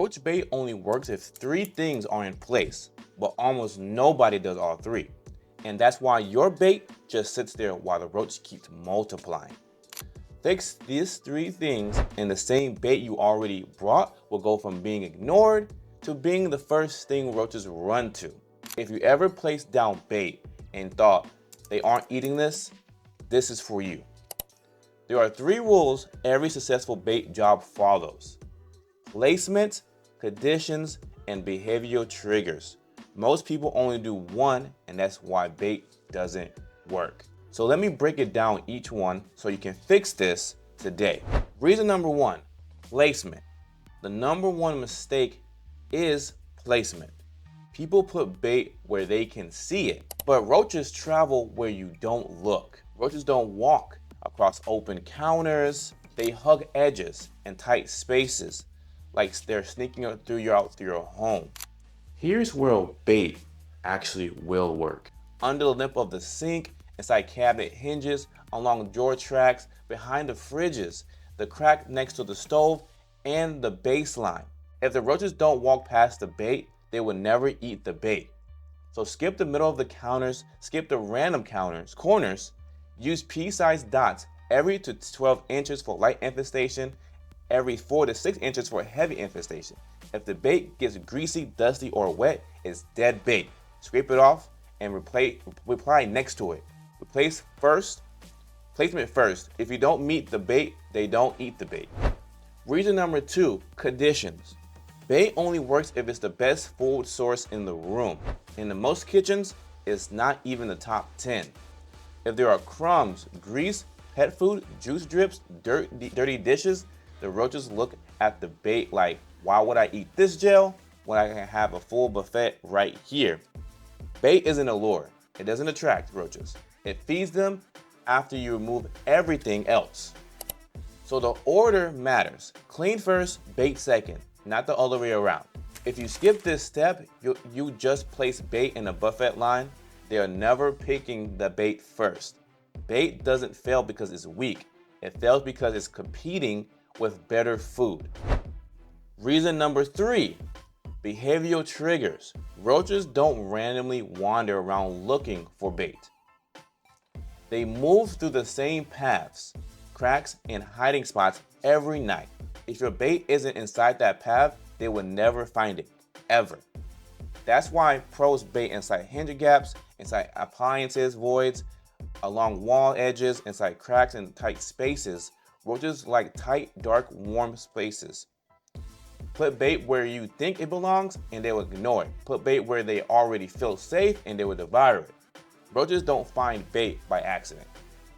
Roach bait only works if 3 things are in place, but almost nobody does all 3. And that's why your bait just sits there while the roach keeps multiplying. Fix these 3 things and the same bait you already brought will go from being ignored to being the first thing roaches run to. If you ever placed down bait and thought they aren't eating this, this is for you. There are 3 rules every successful bait job follows: placement, conditions, and behavioral triggers. Most people only do one, and that's why bait doesn't work. So let me break it down each one so you can fix this today. Reason number 1, placement. The number 1 mistake is placement. People put bait where they can see it, but roaches travel where you don't look. Roaches don't walk across open counters. They hug edges and tight spaces like they're sneaking through your home. Here's where a bait actually will work: under the lip of the sink, inside cabinet hinges, along drawer tracks, behind the fridges, the crack next to the stove, and the baseline. If the roaches don't walk past the bait, they will never eat the bait. So skip the middle of the counters, skip the random corners, use pea-sized dots every to 12 inches for light infestation, every 4 to 6 inches for heavy infestation. If the bait gets greasy, dusty, or wet, it's dead bait. Scrape it off and reply next to it. Placement first. If you don't meet the bait, they don't eat the bait. Reason number 2, conditions. Bait only works if it's the best food source in the room. In the most kitchens, it's not even the top 10. If there are crumbs, grease, pet food, juice drips, dirty dishes, the roaches look at the bait like, why would I eat this gel when I can have a full buffet right here? Bait isn't a lure. It doesn't attract roaches. It feeds them after you remove everything else. So the order matters. Clean first, bait second, not the other way around. If you skip this step, you just place bait in a buffet line. They are never picking the bait first. Bait doesn't fail because it's weak. It fails because it's competing with better food. Reason number 3, behavioral triggers. Roaches don't randomly wander around looking for bait. They move through the same paths, cracks, and hiding spots every night. If your bait isn't inside that path, they will never find it, ever. That's why pros bait inside hinge gaps, inside appliances voids, along wall edges, inside cracks and tight spaces. Roaches like tight, dark, warm spaces. Put bait where you think it belongs and they will ignore it. Put bait where they already feel safe and they will devour it. Roaches don't find bait by accident.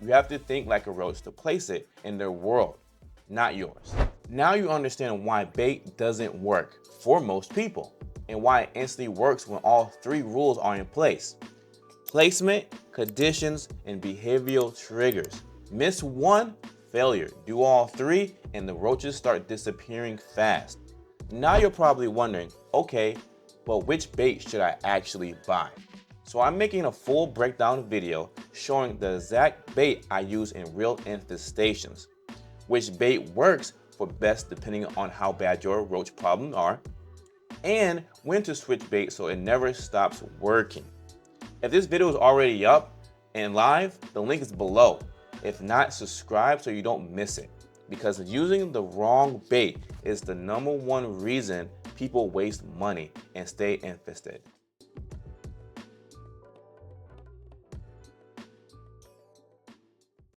You have to think like a roach to place it in their world, not yours. Now you understand why bait doesn't work for most people and why it instantly works when all 3 rules are in place: placement, conditions, and behavioral triggers. Miss one, failure. Do all 3 and the roaches start disappearing fast. Now you're probably wondering, okay, but which bait should I actually buy? So I'm making a full breakdown video showing the exact bait I use in real infestations, which bait works for best depending on how bad your roach problems are, and when to switch bait so it never stops working. If this video is already up and live, the link is below. If not, subscribe so you don't miss it, because using the wrong bait is the #1 reason people waste money and stay infested.